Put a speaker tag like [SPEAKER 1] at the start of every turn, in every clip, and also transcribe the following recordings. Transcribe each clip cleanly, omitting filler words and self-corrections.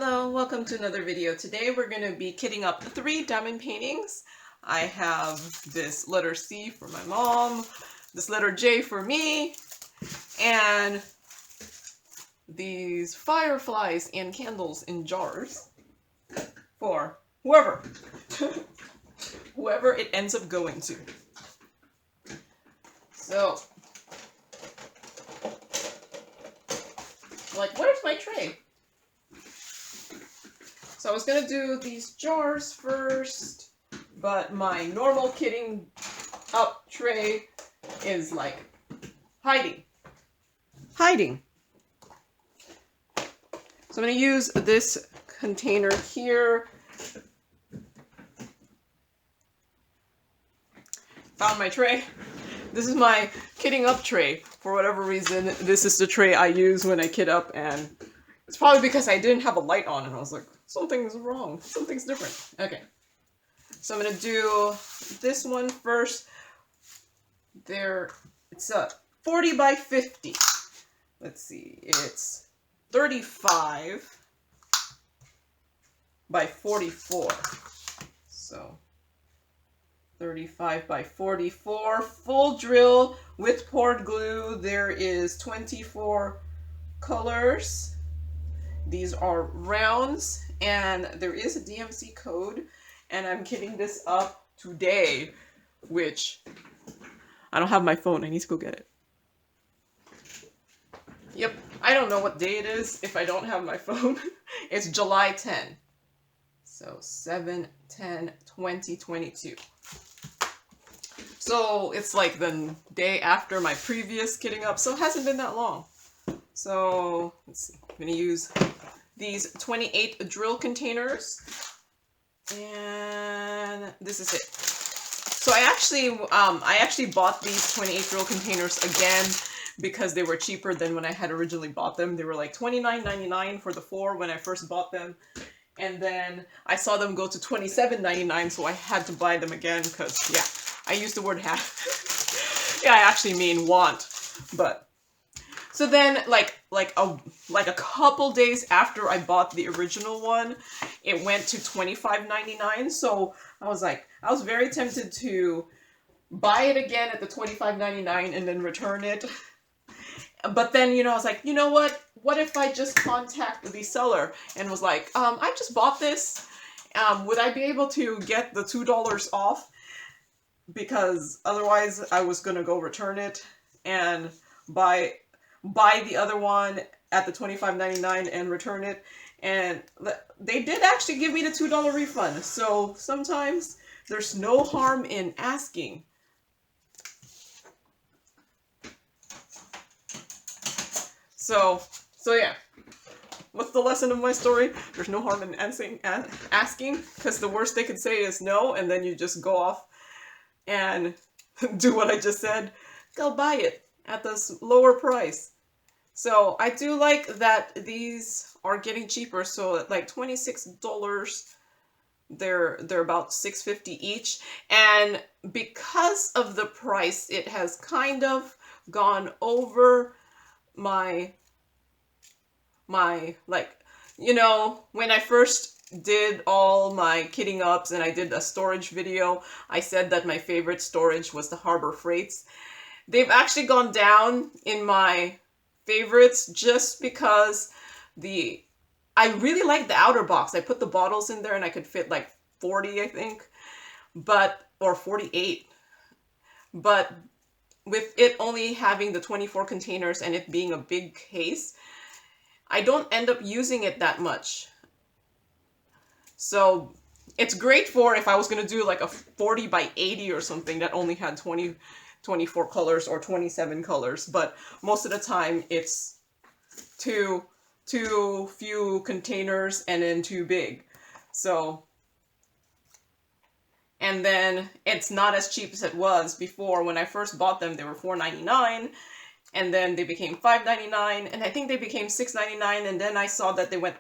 [SPEAKER 1] Hello, welcome to another video. Today we're going to be kitting up 3 diamond paintings. I have this letter C for my mom, this letter J for me, and these fireflies and candles in jars for whoever. Whoever it ends up going to. So, like, where's my tray? So I was gonna do these jars first, but my normal kitting up tray is like hiding. So I'm gonna use this container here. Found my tray. This is my kitting up tray. For whatever reason, this is the tray I use when I kit up, and it's probably because I didn't have a light on and I was like, something's wrong, something's different. Okay, so I'm gonna do this one first. It's a 40 by 50. Let's see, it's 35 by 44. So 35 by 44, full drill with poured glue. There is 24 colors. These are rounds, and there is a DMC code, and I'm kitting this up today, which I don't have my phone. I need to go get it. Yep, I don't know what day it is if I don't have my phone. It's July 10. So 7/10/2022. So it's like the day after my previous kitting up, so it hasn't been that long. So let's see. I'm going to use these 28 drill containers, and this is it. So I actually bought these 28 drill containers again because they were cheaper than when I had originally bought them. They were like $29.99 for the 4 when I first bought them, and then I saw them go to $27.99, so I had to buy them again because, yeah, I used the word have. Yeah, I actually mean want, but. So then, like a couple days after I bought the original one, it went to $25.99. So I was very tempted to buy it again at the $25.99 and then return it. But then, I was like, you know what? What if I just contact the seller and was like, I just bought this. Would I be able to get the $2 off? Because otherwise I was gonna go return it and buy the other one at the $25.99 and return it, and they did actually give me the $2 refund. So sometimes there's no harm in asking. So yeah, what's the lesson of my story? There's no harm in asking, because the worst they could say is no, and then you just go off and do what I just said. Go buy it at this lower price. So I do like that these are getting cheaper. So at like $26, they're about $6.50 each. And because of the price, it has kind of gone over my like, when I first did all my kitting ups and I did a storage video, I said that my favorite storage was the Harbor Freights. They've actually gone down in my favorites just because I really like the outer box. I put the bottles in there and I could fit like 40, I think, or 48. But with it only having the 24 containers and it being a big case, I don't end up using it that much. So it's great for if I was going to do like a 40 by 80 or something that only had 24 colors or 27 colors, but most of the time it's too few containers and then too big. So, and then it's not as cheap as it was before. When I first bought them, they were $4.99, and then they became $5.99, and I think they became $6.99, and then I saw that they went,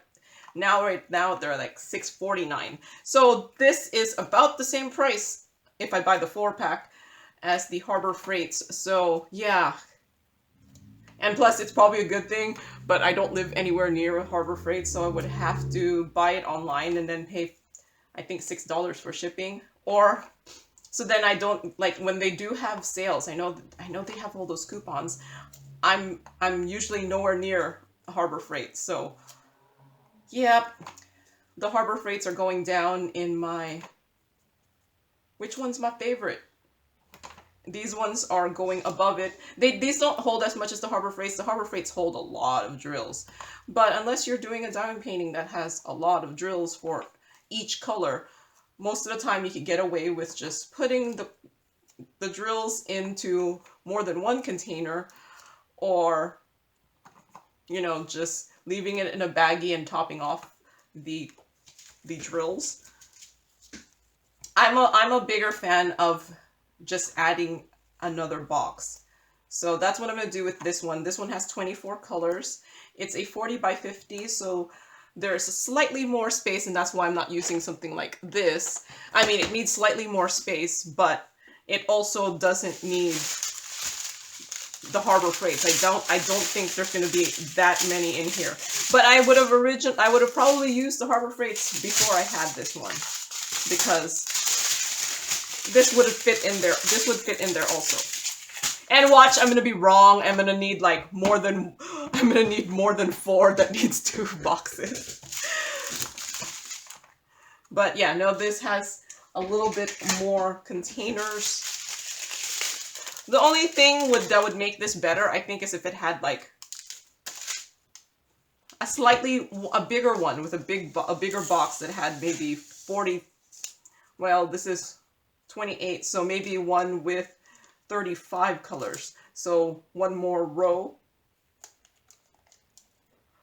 [SPEAKER 1] right now they're like $6.49. So this is about the same price if I buy the 4-pack as the Harbor Freights. So yeah, And plus, it's probably a good thing, but I don't live anywhere near Harbor Freight, so I would have to buy it online and then pay, I think, $6 for shipping. Or so then I don't, like, when they do have sales, I know they have all those coupons. I'm usually nowhere near Harbor Freight, so yeah, the Harbor Freights are going down in my. Which one's my favorite? These ones are going above it. These don't hold as much as the Harbor Freights. The Harbor Freights hold a lot of drills. But unless you're doing a diamond painting that has a lot of drills for each color, most of the time you can get away with just putting the drills into more than one container, or, just leaving it in a baggie and topping off the drills. I'm a bigger fan of just adding another box. So that's what I'm going to do with this one. This one has 24 colors. It's a 40 by 50, so there's slightly more space, and that's why I'm not using something like this. I mean, it needs slightly more space, but it also doesn't need the Harbor Freights. I don't think there's going to be that many in here. But I would have probably used the Harbor Freights before I had this one, because this would have fit in there. This would fit in there also. And watch, I'm gonna be wrong. I'm gonna need more than 4 that needs 2 boxes. But yeah, no, this has a little bit more containers. The only thing that would make this better, I think, is if it had a bigger one with a bigger box that had maybe 40. Well, this is 28, so maybe one with 35 colors, so one more row.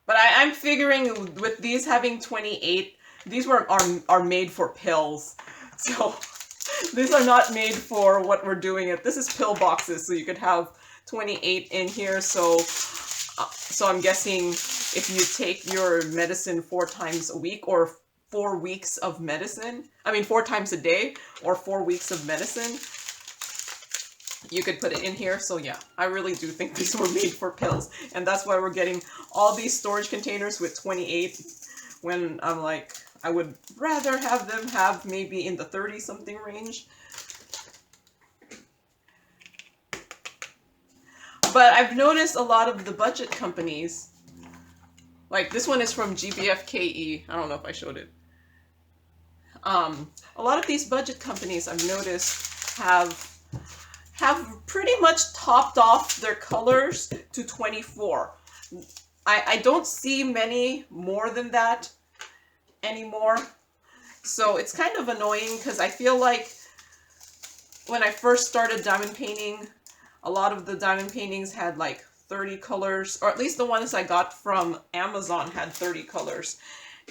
[SPEAKER 1] But I'm figuring with these having 28, these are made for pills, so these are not made for what we're doing it. This is pill boxes, so you could have 28 in here. So I'm guessing if you take your medicine 4 times a week, or 4 weeks of medicine, 4 times a day, or 4 weeks of medicine, you could put it in here. So yeah, I really do think these were made for pills, and that's why we're getting all these storage containers with 28, when I'm like, I would rather have them have maybe in the 30 something range. But I've noticed a lot of the budget companies, like this one is from GBFKE. I don't know if I showed it. A lot of these budget companies, I've noticed, have pretty much topped off their colors to 24. I don't see many more than that anymore. So it's kind of annoying, because I feel like when I first started diamond painting, a lot of the diamond paintings had 30 colors, or at least the ones I got from Amazon had 30 colors.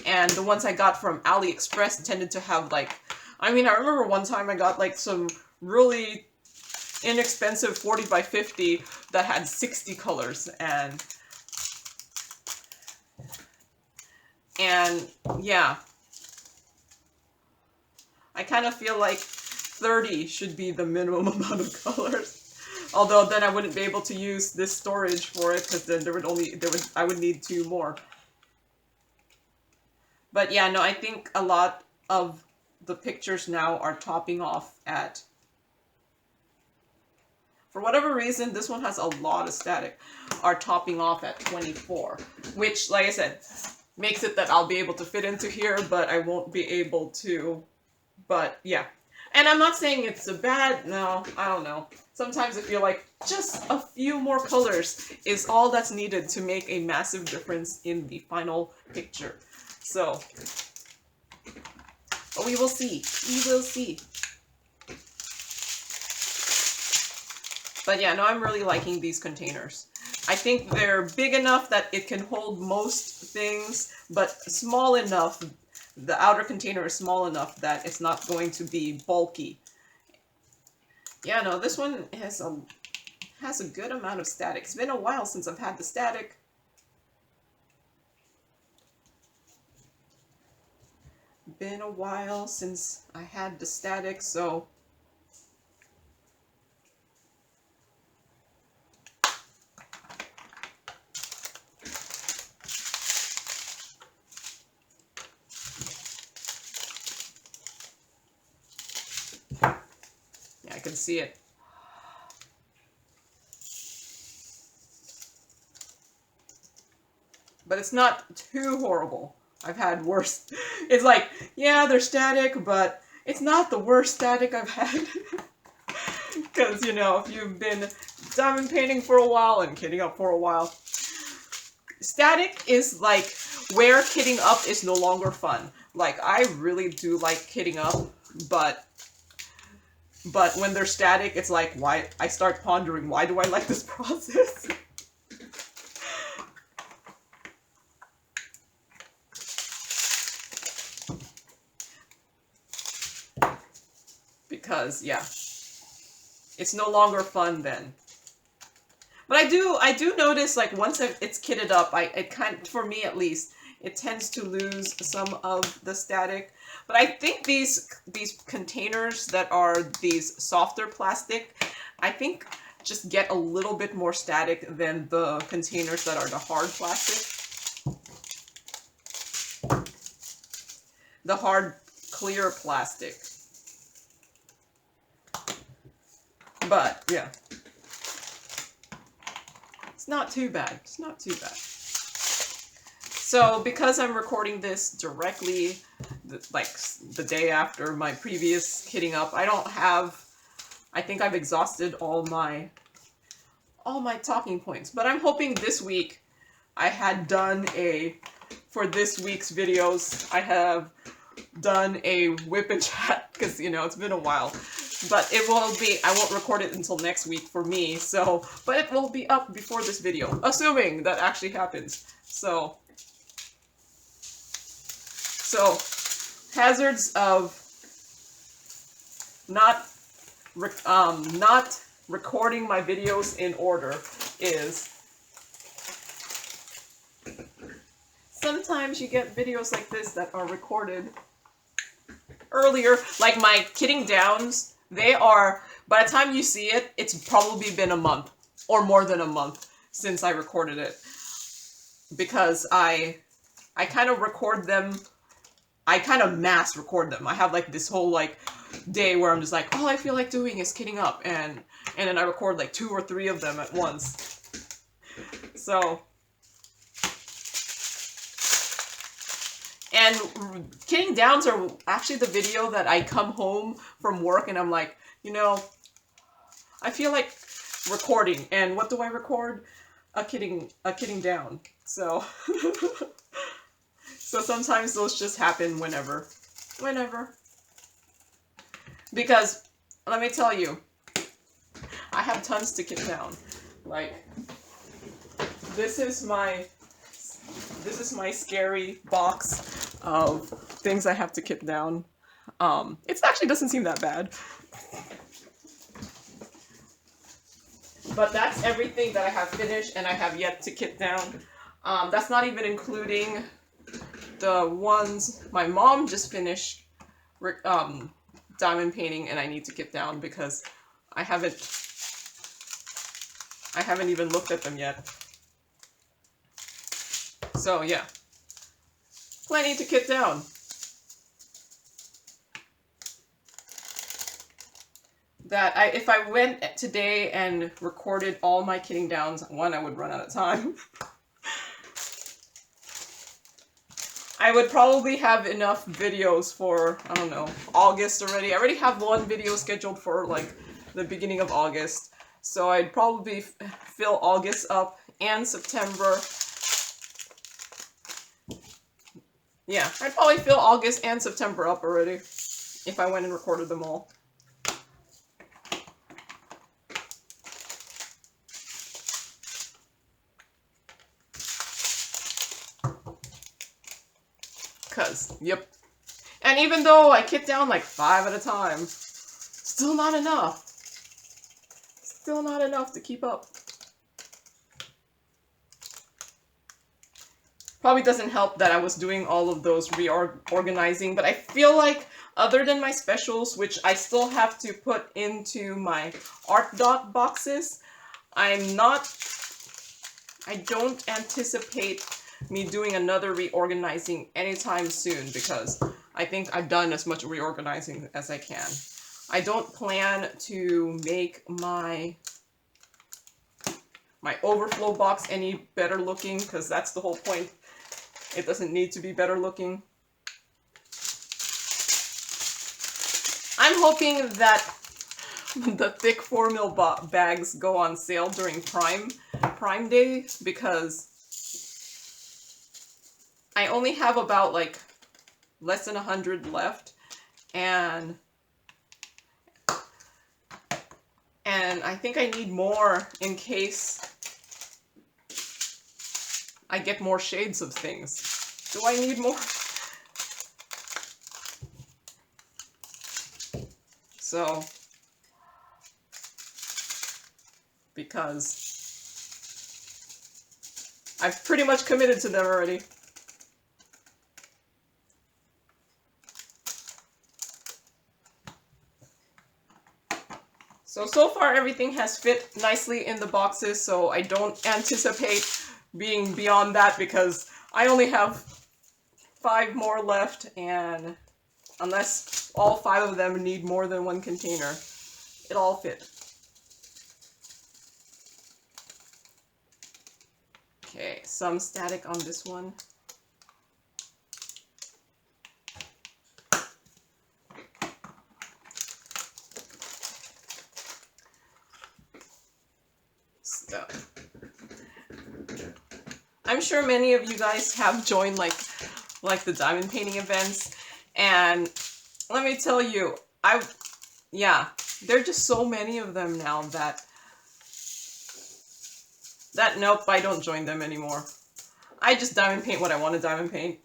[SPEAKER 1] And the ones I got from AliExpress tended to have I remember one time I got some really inexpensive 40 by 50 that had 60 colors, and yeah, I kind of feel like 30 should be the minimum amount of colors. Although then I wouldn't be able to use this storage for it, because then I would need 2 more. But yeah, no, I think a lot of the pictures now are topping off at, for whatever reason, this one has a lot of static, are topping off at 24, which, like I said, makes it that I'll be able to fit into here, but I won't be able to. But yeah, and I'm not saying it's a bad, no, I don't know. Sometimes I feel like just a few more colors is all that's needed to make a massive difference in the final picture. So, but we will see. We will see. But yeah, no, I'm really liking these containers. I think they're big enough that it can hold most things, but small enough, the outer container is small enough that it's not going to be bulky. Yeah, no, this one has a good amount of static. It's been a while since I've had the static. Been a while since I had the static, so can see it. But it's not too horrible. I've had worse. It's like, yeah, they're static, but it's not the worst static I've had. Because, you know, if you've been diamond painting for a while and kitting up for a while, static is like where kitting up is no longer fun. Like, I really do like kitting up, but when they're static, it's like, why? I start pondering, why do I like this process? Because, yeah, it's no longer fun then. But I do notice, like, once it's kitted up, it kind of, for me at least, it tends to lose some of the static. But I think these containers that are these softer plastic, I think just get a little bit more static than the containers that are the hard plastic. The hard, clear plastic. But, yeah. It's not too bad. It's not too bad. So, because I'm recording this directly, like, the day after my previous kitting up, I think I've exhausted all my talking points. But I'm hoping this week I had done for this week's videos, I have done a whip and chat, because, you know, it's been a while. But it will be, I won't record it until next week for me, so, but it will be up before this video, assuming that actually happens. So hazards of not recording my videos in order is sometimes you get videos like this that are recorded earlier, like my kitting downs. They are, by the time you see it, it's probably been a month or more than a month since I recorded it. Because I kind of record them, I kind of mass record them. I have like this whole like day where I'm just like, all I feel like doing is kitting up, and then I record like 2 or 3 of them at once. So, and kitting downs are actually the video that I come home from work and I'm like, you know, I feel like recording. And what do I record? A kitting down. So, so sometimes those just happen whenever. Because, let me tell you, I have tons to kit down. Like, this is my scary box of things I have to kit down. It actually doesn't seem that bad. But that's everything that I have finished and I have yet to kit down. That's not even including the ones my mom just finished diamond painting and I need to kit down because I haven't even looked at them yet. So yeah, plenty to kit down. That if I went today and recorded all my kitting downs, one, I would run out of time. I would probably have enough videos for, I don't know, August already. I already have one video scheduled for like the beginning of August. So I'd probably fill August up and September. Yeah, I'd probably fill August and September up already if I went and recorded them all. Yep. And even though I kit down like 5 at a time, still not enough. Still not enough to keep up. Probably doesn't help that I was doing all of those reorganizing, but I feel like other than my specials, which I still have to put into my art dot boxes, I don't anticipate me doing another reorganizing anytime soon because I think I've done as much reorganizing as I can. I don't plan to make my overflow box any better looking, because that's the whole point. It doesn't need to be better looking. I'm hoping that the thick 4mm bags go on sale during Prime Day, because I only have about like less than 100 left, and I think I need more in case I get more shades of things. Do I need more? So, because I've pretty much committed to them already. So far everything has fit nicely in the boxes, so I don't anticipate being beyond that, because I only have 5 more left, and unless all 5 of them need more than 1 container, it'll all fit. Okay, some static on this one. So, I'm sure many of you guys have joined like the diamond painting events, and let me tell you, yeah, there are just so many of them now that nope, I don't join them anymore. I just diamond paint what I want to diamond paint.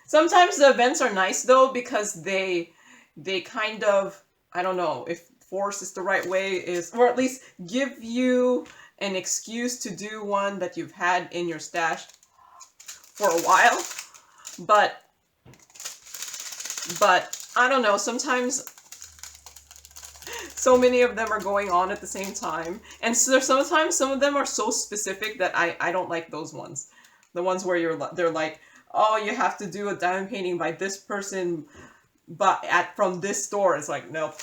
[SPEAKER 1] Sometimes the events are nice though, because they kind of, I don't know if force is the right way, or at least give you an excuse to do one that you've had in your stash for a while. But I don't know, sometimes so many of them are going on at the same time, and so sometimes some of them are so specific that I don't like those ones. The ones where they're like, oh, you have to do a diamond painting by this person, but from this store. It's like, nope.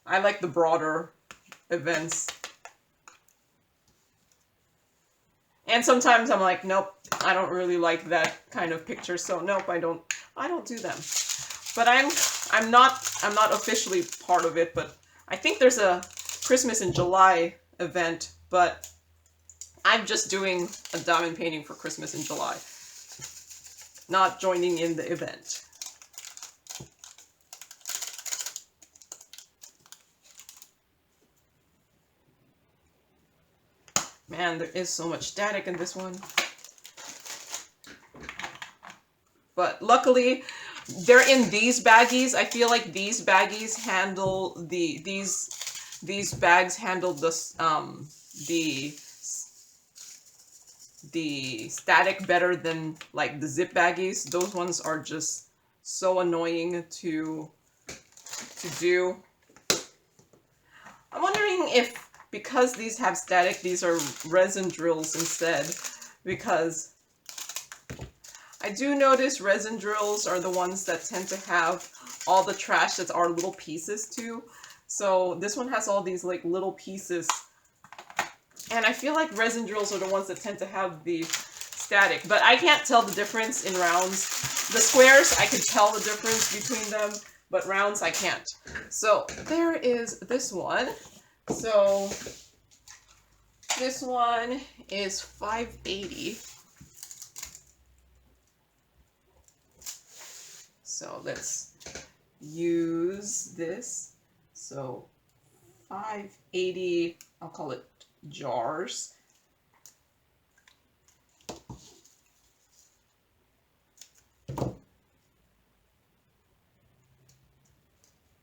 [SPEAKER 1] I like the broader events. And sometimes I'm like, nope, I don't really like that kind of picture, so nope, I don't do them. But I'm not officially part of it, but I think there's a Christmas in July event, but I'm just doing a diamond painting for Christmas in July, not joining in the event. Man, there is so much static in this one. But luckily, they're in these baggies. I feel like these baggies handle these bags handle the static better than like the zip baggies. Those ones are just so annoying to do. I'm wondering if, because these have static, these are resin drills instead, because I do notice resin drills are the ones that tend to have all the trash that are little pieces too. So this one has all these like little pieces, and I feel like resin drills are the ones that tend to have the static, but I can't tell the difference in rounds. The squares, I can tell the difference between them, but rounds I can't. So there is this one. So this one is $5.80. So let's use this. So $5.80, I'll call it jars.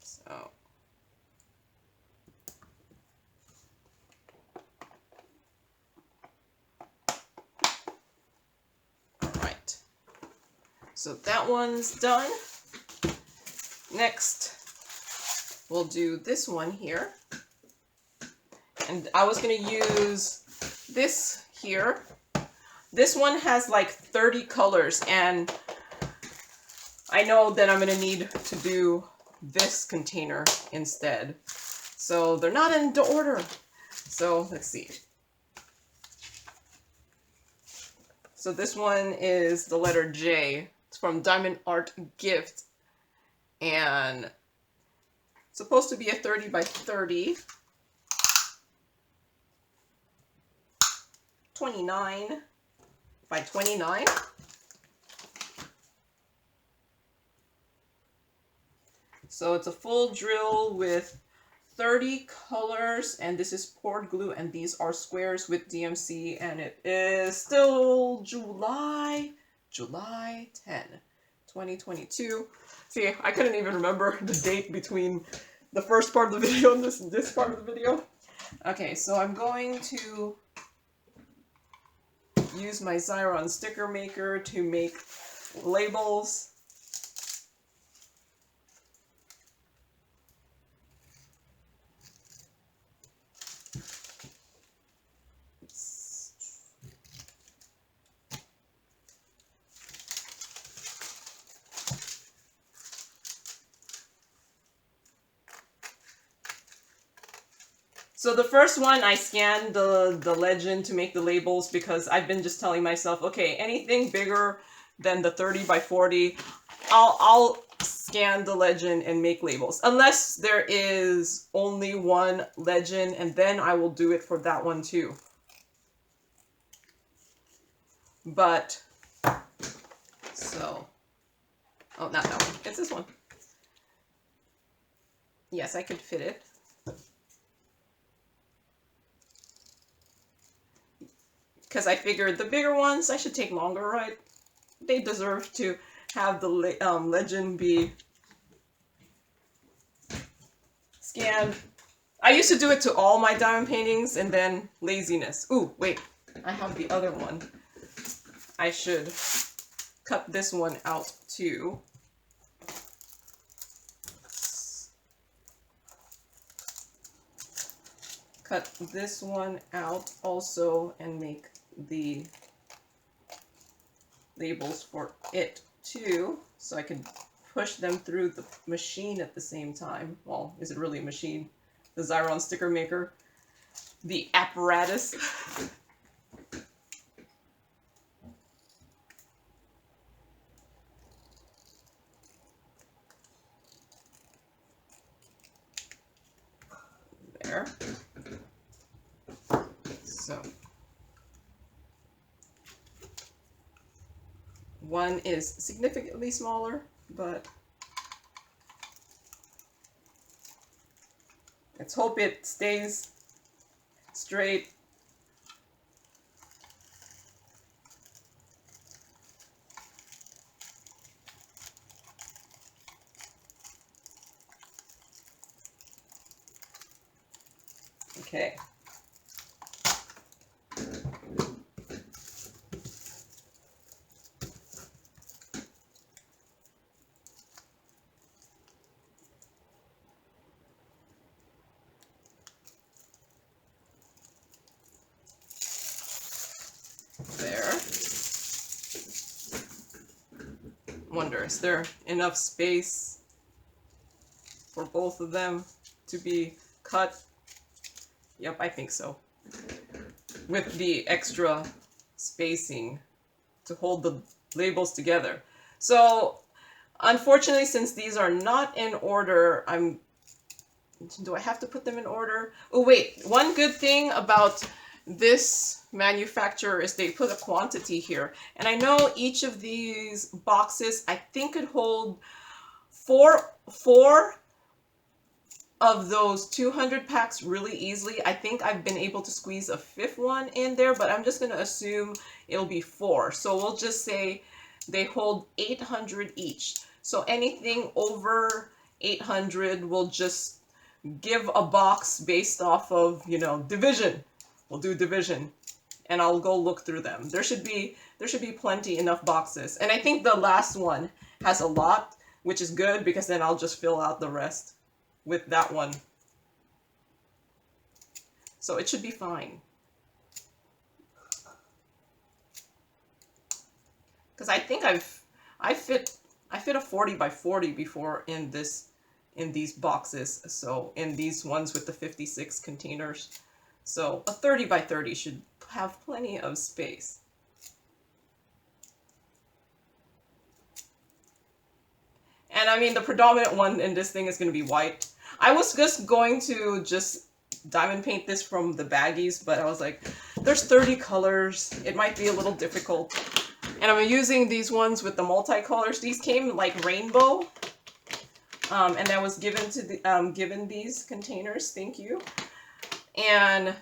[SPEAKER 1] So so that one's done. Next, we'll do this one here. And I was going to use this here. This one has like 30 colors, and I know that I'm going to need to do this container instead. So they're not in order. So let's see. So this one is the letter J. It's from Diamond Art Gift. And it's supposed to be a 30 by 30. 29 by 29. So it's a full drill with 30 colors, and this is poured glue, and these are squares with DMC, and it is still July 10, 2022. See, I couldn't even remember the date between the first part of the video and this part of the video. Okay, so I'm going to use my Xyron sticker maker to make labels. So the first one, I scanned the legend to make the labels because I've been just telling myself, okay, anything bigger than the 30 by 40, I'll scan the legend and make labels. Unless there is only one legend, and then I will do it for that one too. But, so, oh, not that one. It's this one. Yes, I could fit it. Because I figured the bigger ones, I should take longer, right? They deserve to have the legend be scanned. I used to do it to all my diamond paintings, and then laziness. Ooh, wait, I have the other one. I should cut this one out too. Cut this one out also and make the labels for it too, so I can push them through the machine at the same time. Well, is it really a machine? The Xyron sticker maker, the apparatus. There. So one is significantly smaller, but let's hope it stays straight. Okay. There. Wonder, is there enough space for both of them to be cut? Yep, I think so. With the extra spacing to hold the labels together. So, unfortunately, since these are not in order, do I have to put them in order? Oh wait, one good thing about this manufacturer is they put a quantity here. And I know each of these boxes, I think, could hold four of those 200 packs really easily. I think I've been able to squeeze a fifth one in there, but I'm just going to assume it'll be 4. So we'll just say they hold 800 each. So anything over 800 will just give a box based off of, you know, division. We'll do division, and I'll go look through them. There should be plenty enough boxes. And I think the last one has a lot, which is good because then I'll just fill out the rest with that one. So it should be fine. Because I think I fit I fit a 40 by 40 before in these boxes, so in these ones with the 56 containers. So a 30 by 30 should have plenty of space. And I mean, the predominant one in this thing is going to be white. I was just going to just diamond paint this from the baggies, but I was like, there's 30 colors. It might be a little difficult. And I'm using these ones with the multicolors. These came like rainbow. And that was given to the given these containers. Thank you. And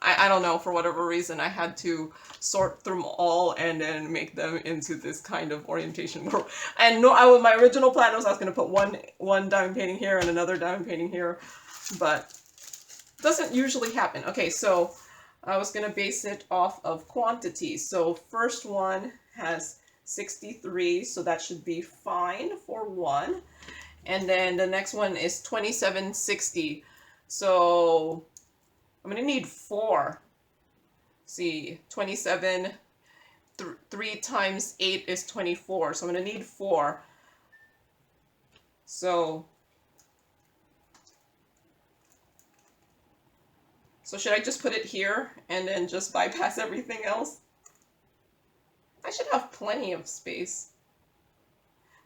[SPEAKER 1] I don't know, for whatever reason, I had to sort through them all and then make them into this kind of orientation. And no, my original plan was I was going to put one diamond painting here and another diamond painting here, but it doesn't usually happen. Okay, so I was going to base it off of quantity. So first one has 63, so that should be fine for one. And then the next one is 2760. So I'm going to need 4. See, 27, 3 times 8 is 24. So I'm going to need 4. So should I just put it here and then just bypass everything else? I should have plenty of space.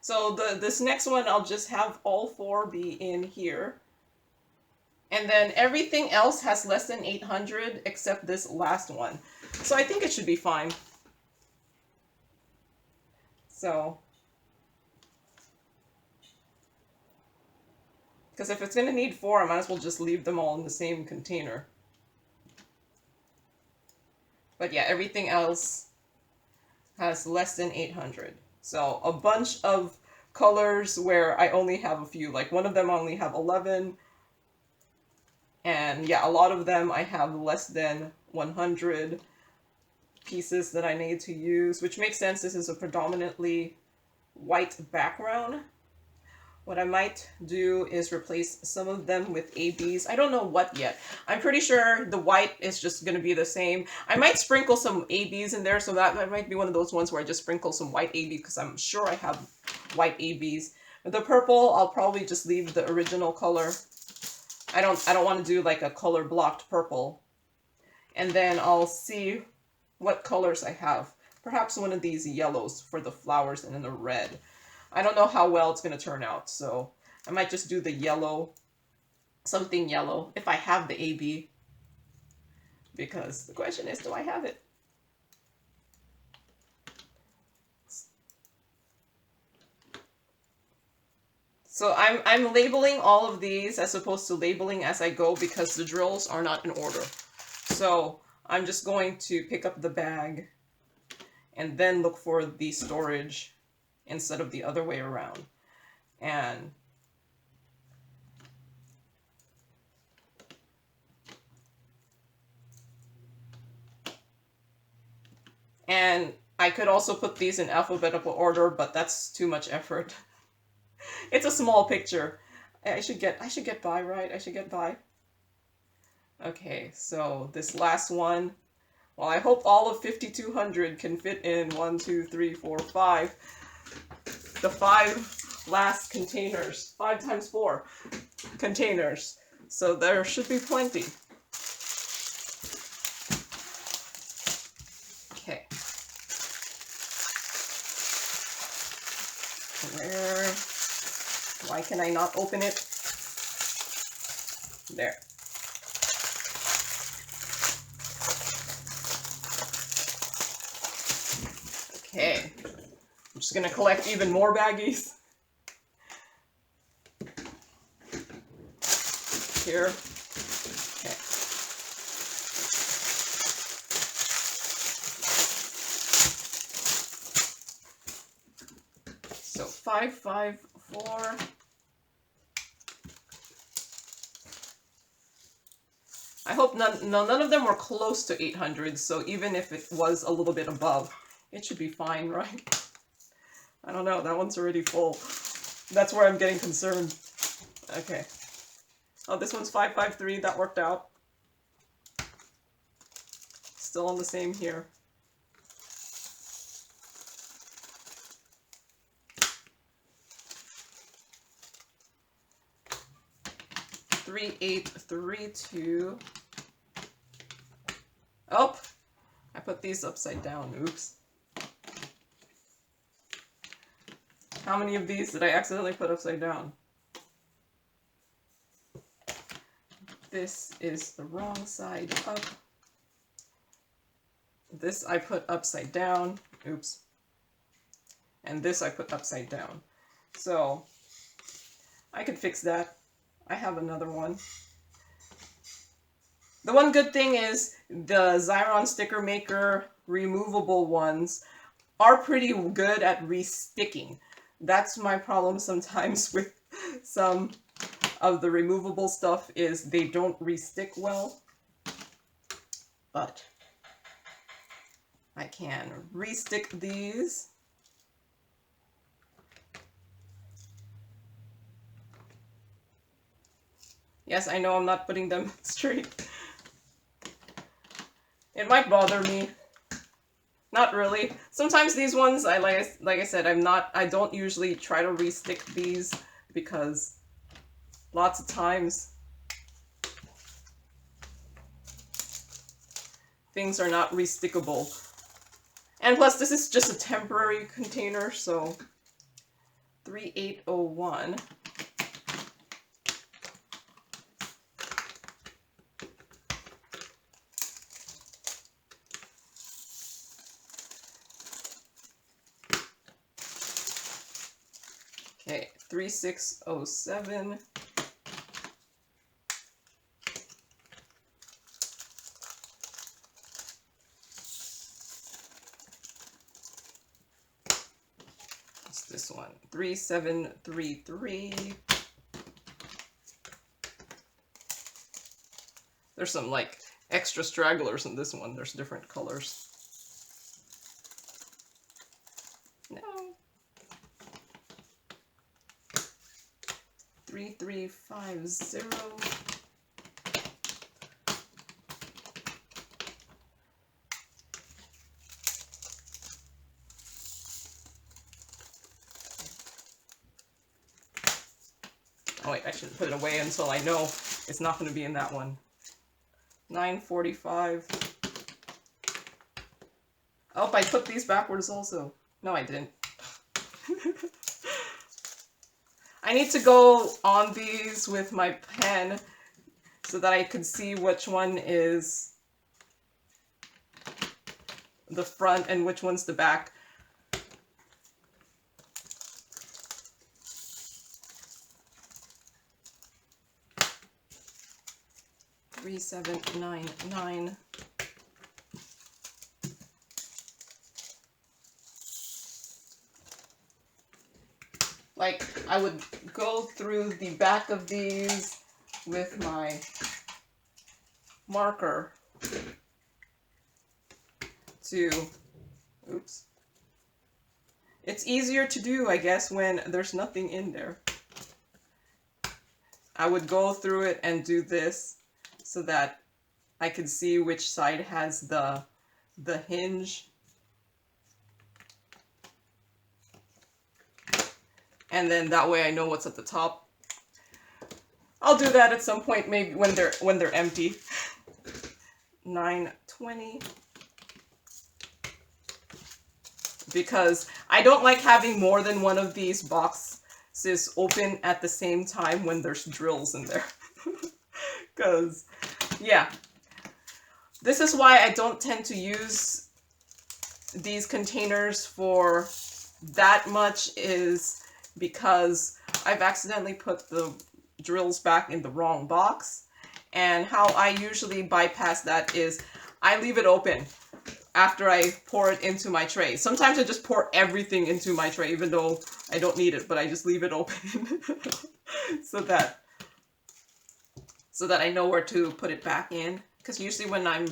[SPEAKER 1] So this next one, I'll just have all 4 be in here. And then everything else has less than 800 except this last one. So I think it should be fine. So, because if it's going to need 4, I might as well just leave them all in the same container. But yeah, everything else has less than 800. So a bunch of colors where I only have a few. Like one of them I only have 11. And yeah, a lot of them I have less than 100 pieces that I need to use, which makes sense. This is a predominantly white background. What I might do is replace some of them with ABs. I don't know what yet. I'm pretty sure the white is just going to be the same. I might sprinkle some ABs in there, so that might be one of those ones where I just sprinkle some white AB because I'm sure I have white ABs. With the purple, I'll probably just leave the original color. I don't want to do like a color blocked purple. And then I'll see what colors I have. Perhaps one of these yellows for the flowers and then the red. I don't know how well it's going to turn out, so I might just do the yellow, something yellow, if I have the AB. Because the question is, do I have it? So I'm labeling all of these as opposed to labeling as I go because the drills are not in order. So I'm just going to pick up the bag and then look for the storage instead of the other way around. And I could also put these in alphabetical order, but that's too much effort. It's a small picture. I should get by, right? I should get by. Okay, so this last one. Well, I hope all of 5,200 can fit in 1, 2, 3, 4, 5. The 5 last containers. 5 times 4 containers. So there should be plenty. Okay. Why can I not open it? There. Okay. I'm just gonna collect even more baggies. Here. Okay. So 5, 5, 4. I hope none of them were close to 800, so even if it was a little bit above, it should be fine, right? I don't know, that one's already full. That's where I'm getting concerned. Okay. Oh, this one's 553, that worked out. Still on the same here. 3832. Oh, I put these upside down. Oops. How many of these did I accidentally put upside down? This is the wrong side up. This I put upside down. Oops. And this I put upside down. So I could fix that. I have another one. The one good thing is the Xyron Sticker Maker removable ones are pretty good at re-sticking. That's my problem sometimes with some of the removable stuff, is they don't re-stick well. But I can re-stick these. Yes, I know I'm not putting them straight. It might bother me. Not really. Sometimes these ones, like I said, I don't usually try to re-stick these because lots of times things are not re-stickable. And plus, this is just a temporary container, so 3801. Okay, 3607. What's this one? 3733. There's some like extra stragglers in this one. There's different colors. No. 3350. Oh wait, I should put it away until I know it's not going to be in that one. 945. Oh, I put these backwards also. No, I didn't. I need to go on these with my pen so that I can see which one is the front and which one's the back. Three, 7, 9, 9. Like, I would go through the back of these with my marker to, oops. It's easier to do, I guess, when there's nothing in there. I would go through it and do this so that I could see which side has the hinge. And then that way I know what's at the top. I'll do that at some point, maybe when they're empty. 920. Because I don't like having more than one of these boxes open at the same time when there's drills in there. Because, yeah. This is why I don't tend to use these containers for that much, is because I've accidentally put the drills back in the wrong box. And how I usually bypass that is I leave it open after I pour it into my tray. Sometimes I just pour everything into my tray, even though I don't need it, but I just leave it open so that I know where to put it back in. Because usually when I'm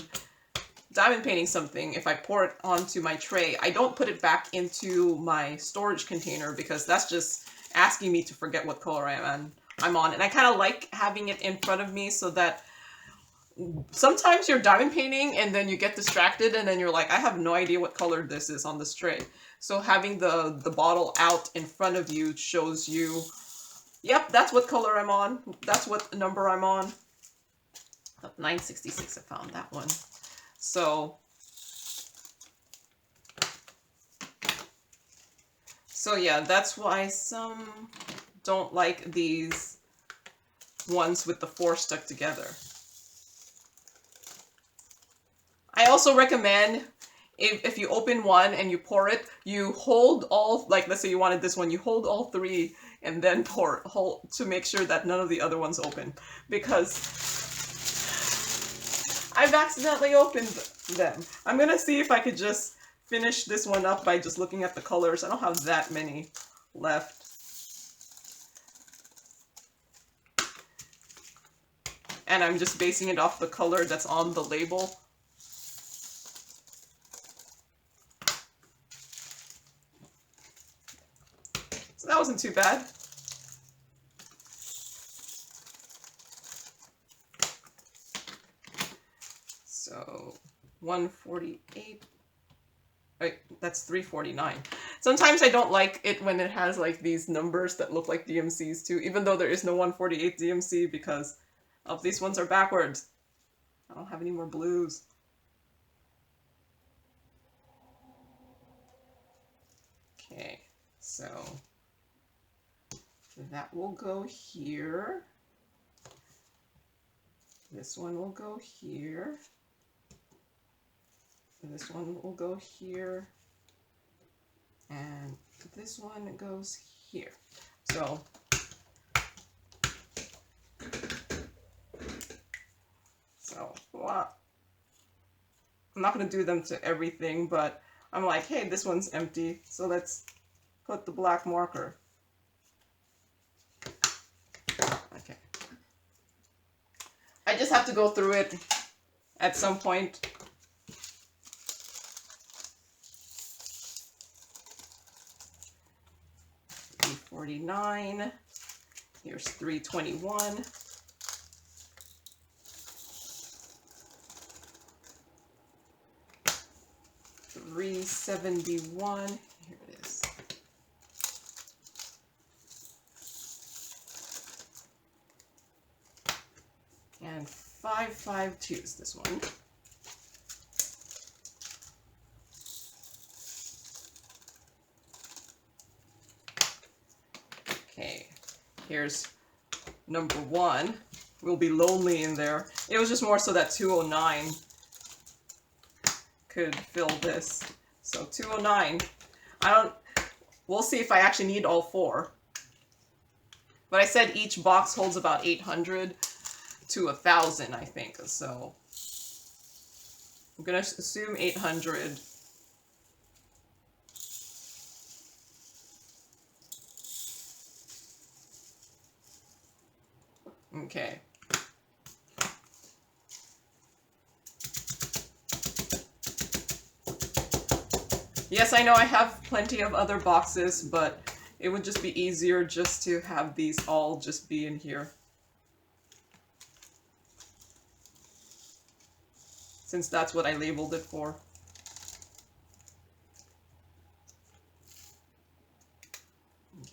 [SPEAKER 1] diamond painting something, if I pour it onto my tray, I don't put it back into my storage container, because that's just asking me to forget what color I'm on. And I kind of like having it in front of me so that sometimes you're diamond painting and then you get distracted and then you're like, I have no idea what color this is on this tray. So having the bottle out in front of you shows you Yep, that's what color I'm on. That's what number I'm on. 966, I found that one. So yeah, that's why some don't like these ones with the 4 stuck together. I also recommend if you open one and you pour it, you hold all, like let's say you wanted this one, you hold all 3 and then pour it to make sure that none of the other ones open, because I've accidentally opened them. I'm gonna see if I could just finish this one up by just looking at the colors. I don't have that many left. And I'm just basing it off the color that's on the label. So that wasn't too bad. So 148. Right, that's 349. Sometimes I don't like it when it has like these numbers that look like DMCs too, even though there is no 148 DMC, because of these ones are backwards. I don't have any more blues. Okay, so that will go here. This one will go here. This one will go here. And this one goes here. So well, I'm not going to do them to everything, but I'm like, hey, this one's empty, so let's put the black marker. Okay. I just have to go through it at some point. $349. Here's $321. $371. Here it is. And 552 is this one. Okay, here's number 1. We'll be lonely in there. It was just more so that 209 could fill this. So 209. We'll see if I actually need all 4. But I said each box holds about 800 to 1,000, I think. So I'm gonna assume 800. Okay. Yes, I know I have plenty of other boxes, but it would just be easier just to have these all just be in here, since that's what I labeled it for.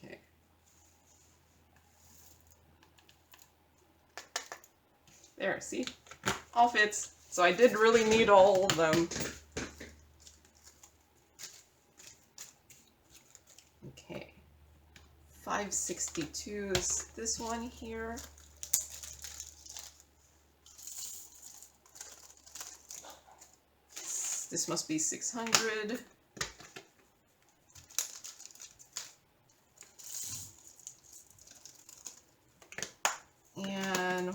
[SPEAKER 1] Okay. There, see? All fits. So I did really need all of them. Okay. 562 is this one here. This must be 600. And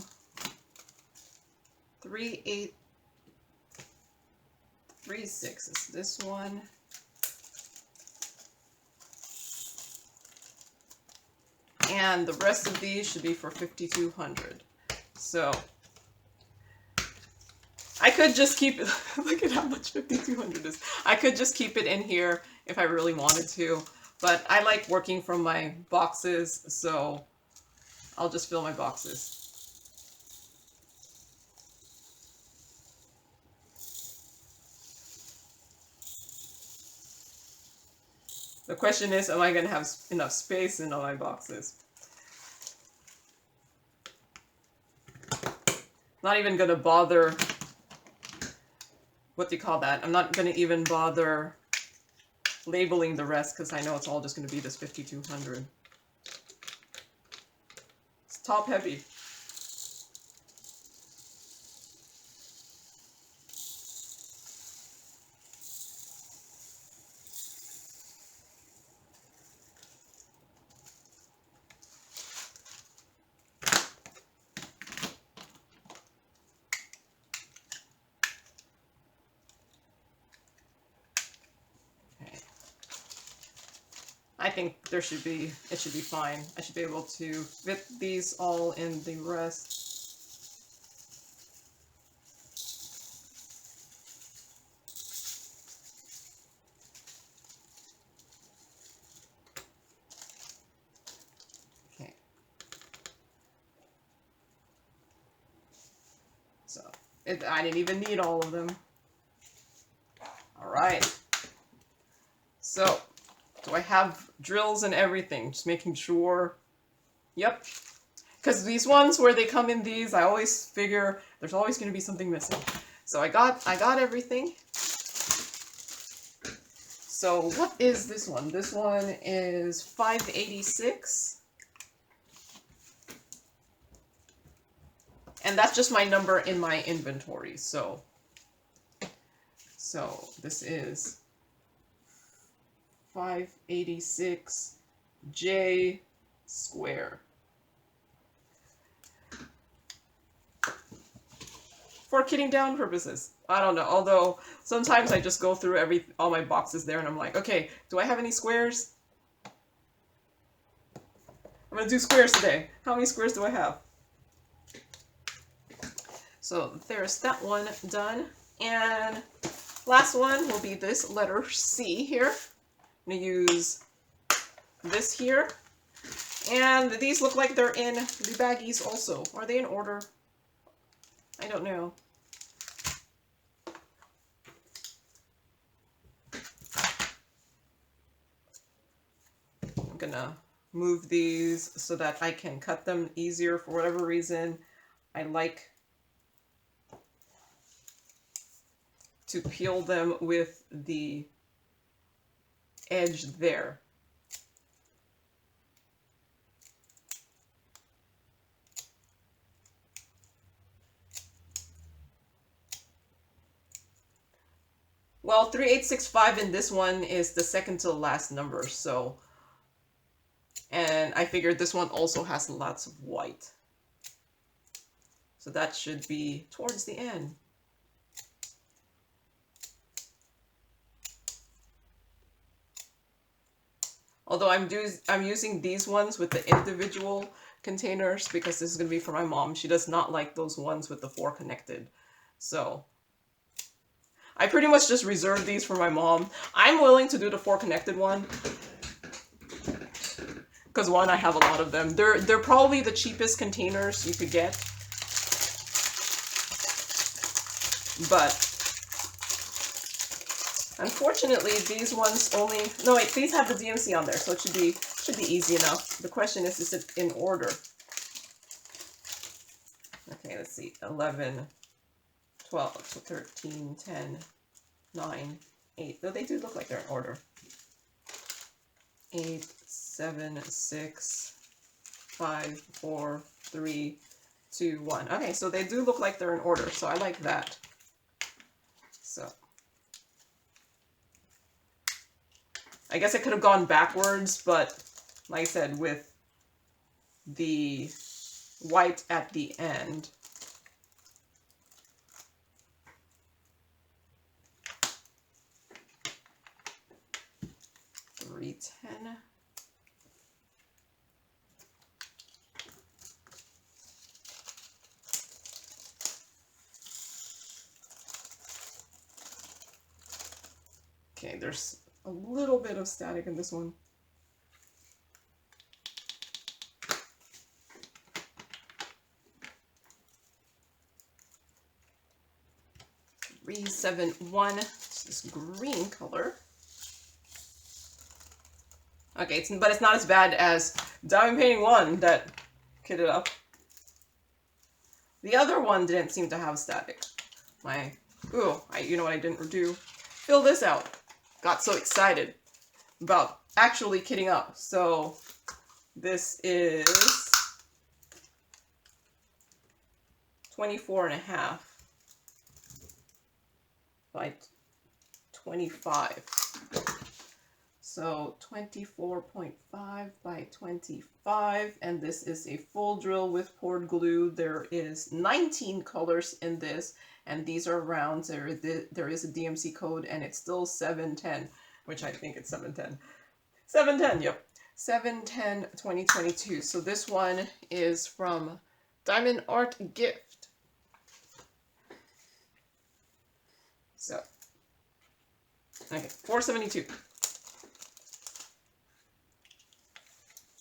[SPEAKER 1] 3836 is this one. And the rest of these should be for 5,200. So I could just keep it. Look at how much 5,200 is. I could just keep it in here if I really wanted to, but I like working from my boxes, so I'll just fill my boxes. The question is, am I going to have enough space in all my boxes? Not even gonna bother, what do you call that? I'm not gonna even bother labeling the rest because I know it's all just gonna be this 5200. It's top heavy. I think it should be fine. I should be able to fit these all in the rest. Okay. So, I didn't even need all of them. All right. So, do I have drills and everything? Just making sure. Yep. Because these ones where they come in these, I always figure there's always going to be something missing. So I got everything. So what is this one? This one is 586. And that's just my number in my inventory. So this is 586 J square. For kitting down purposes. I don't know. Although sometimes I just go through all my boxes there and I'm like, okay, do I have any squares? I'm gonna do squares today. How many squares do I have? So there's that one done. And last one will be this letter C here. I'm gonna use this here. And these look like they're in the baggies also. Are they in order? I don't know. I'm gonna move these so that I can cut them easier. For whatever reason, I like to peel them with the edge there. Well, 3865 in this one is the second to the last number, so... And I figured this one also has lots of white. So that should be towards the end. Although I'm using these ones with the individual containers because this is going to be for my mom. She does not like those ones with the 4 connected. So I pretty much just reserve these for my mom. I'm willing to do the 4 connected one. Because one, I have a lot of them. They're probably the cheapest containers you could get. But unfortunately, these ones only... No, wait, these have the DMC on there, so it should be easy enough. The question is it in order? Okay, let's see. 11, 12, 13, 10, 9, 8. Though they do look like they're in order. 8, 7, 6, 5, 4, 3, 2, 1. Okay, so they do look like they're in order, so I like that. So I guess I could have gone backwards, but like I said, with the white at the end. $3.10. Okay, there's a little bit of static in this one. $371. This green color. Okay, but it's not as bad as Diamond Painting 1 that kitted up. The other one didn't seem to have static. You know what I didn't do? Fill this out. Got so excited about actually kitting up. So this is 24.5 by 25. So 24.5 by 25, and this is a full drill with poured glue. There is 19 colors in this, and these are rounds. There is a DMC code, and it's still 710, which I think it's 710. 710, yep. 7/10/2022. So this one is from Diamond Art Gift. So, okay, 472.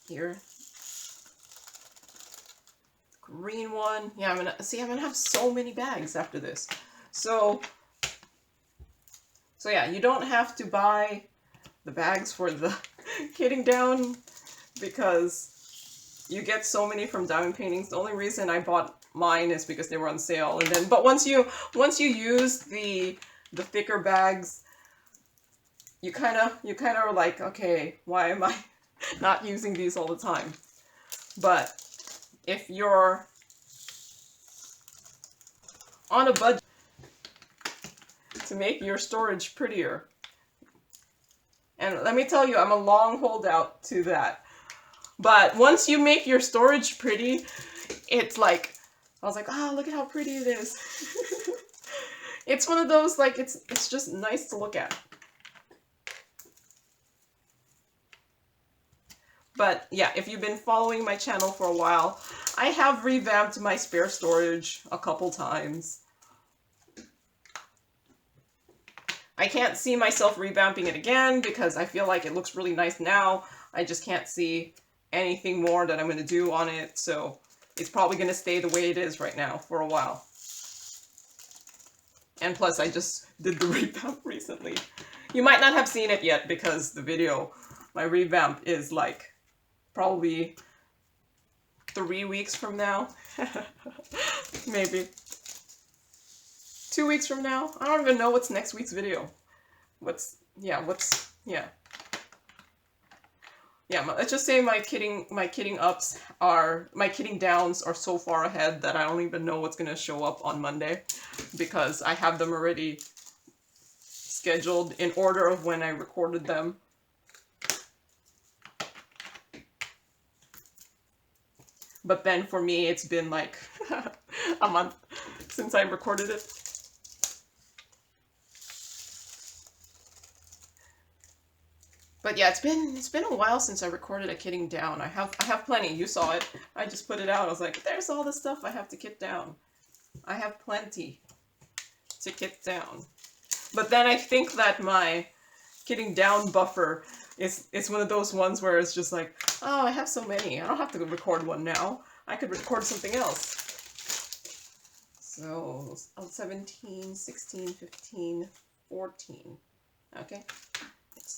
[SPEAKER 1] Here. Green one. Yeah, I'm gonna have so many bags after this. So yeah, you don't have to buy the bags for the kitting down because you get so many from Diamond Paintings. The only reason I bought mine is because they were on sale, and then but once you use the thicker bags, you kind of are like, okay, why am I not using these all the time? But if you're on a budget to make your storage prettier, and let me tell you, I'm a long holdout to that. But once you make your storage pretty, it's like, I was like, oh, look at how pretty it is. It's one of those, like, it's just nice to look at. But yeah, if you've been following my channel for a while, I have revamped my spare storage a couple times. I can't see myself revamping it again because I feel like it looks really nice now. I just can't see anything more that I'm going to do on it, so it's probably going to stay the way it is right now for a while. And plus, I just did the revamp recently. You might not have seen it yet because the video, my revamp, is like probably 3 weeks from now. Maybe 2 weeks from now. I don't even know what's next week's video. Let's just say my kitting downs are so far ahead that I don't even know what's gonna show up on Monday, because I have them already scheduled in order of when I recorded them. But then for me, it's been like a month since I recorded it. But yeah, it's been a while since I recorded a kitting down. I have plenty. You saw it. I just put it out. I was like, there's all the stuff I have to kit down. I have plenty to kit down. But then I think that my kitting down buffer is one of those ones where it's just like, oh, I have so many. I don't have to record one now. I could record something else. So 17, 16, 15, 14. Okay.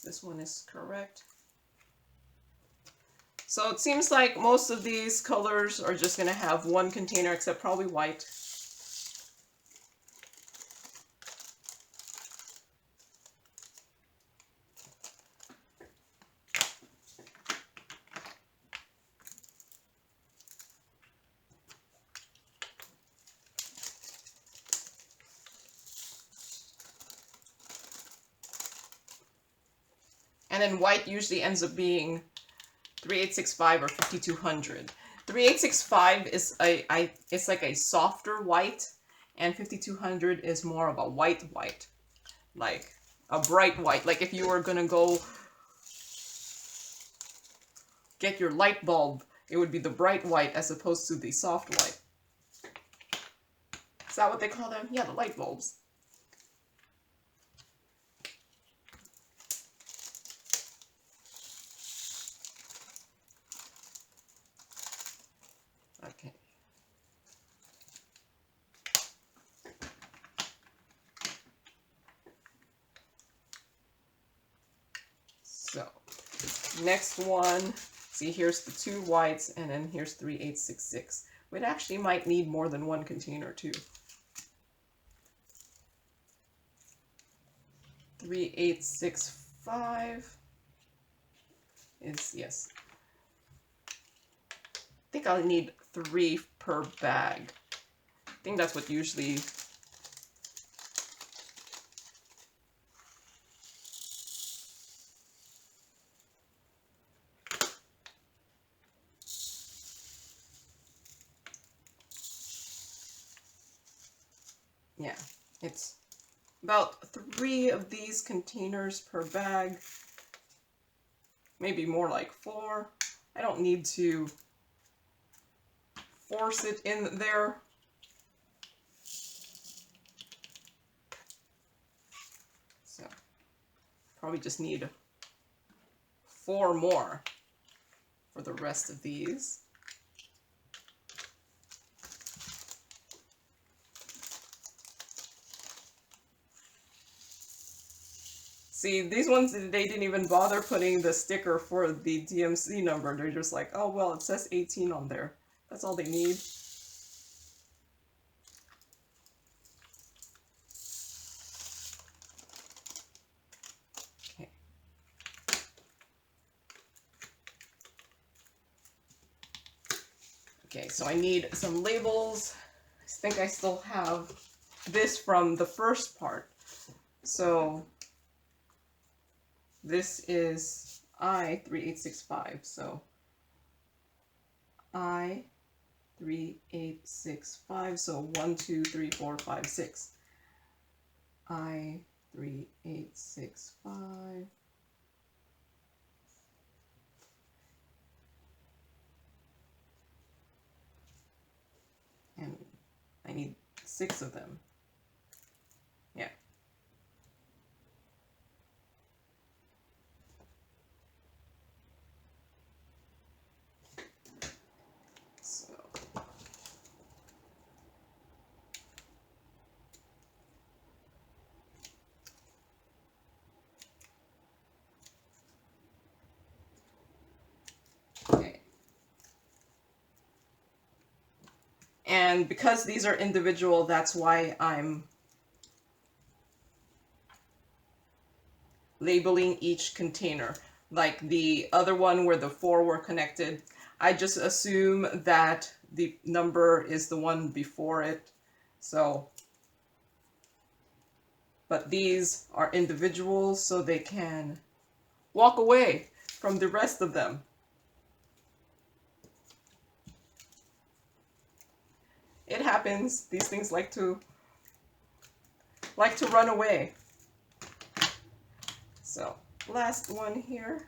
[SPEAKER 1] This one is correct. So it seems like most of these colors are just going to have one container, except probably white. And then white usually ends up being 3865 or 5200. 3865 is it's like a softer white, and 5200 is more of a white, like a bright white. Like if you were gonna go get your light bulb, it would be the bright white as opposed to the soft white. Is that what they call them? Yeah, the light bulbs. Okay. So, next one, see, here's the two whites, and then here's 3866, It actually might need more than one container too. 3865 is, yes. I think I'll need 3 per bag. I think that's what usually. Yeah, it's about 3 of these containers per bag. Maybe more like 4. I don't need to force it in there. So, probably just need 4 more for the rest of these. See, these ones, they didn't even bother putting the sticker for the DMC number. They're just like, oh, well, it says 18 on there. That's all they need. Okay. Okay, so I need some labels. I think I still have this from the first part. So this is I3865, so I3865, so 1, 2, 3, 4, 5, 6. I3865. And I need 6 of them. Yeah. Okay. And because these are individual, that's why I'm labeling each container. Like the other one where the 4 were connected, I just assume that the number is the one before it. So, but these are individuals, so they can walk away from the rest of them. It happens. These things like to run away. So, last one here.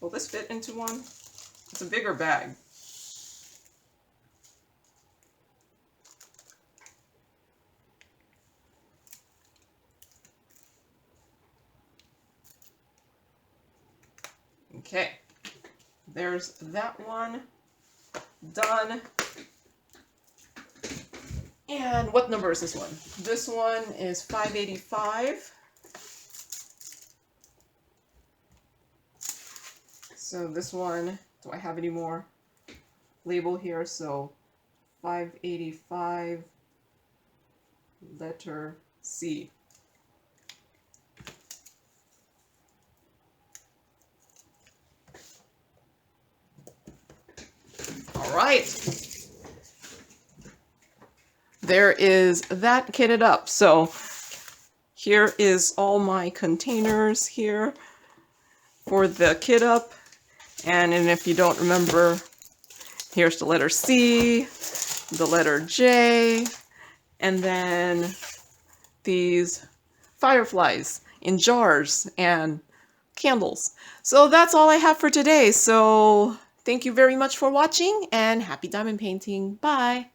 [SPEAKER 1] Will this fit into one? It's a bigger bag. Okay, there's that one done. And what number is this one? This one is 585. So this one, do I have any more label here? So 585, letter C. All right. There is that kitted up. So here is all my containers here for the kit up. And if you don't remember, here's the letter C, the letter J, and then these fireflies in jars and candles. So that's all I have for today. So thank you very much for watching and happy diamond painting. Bye.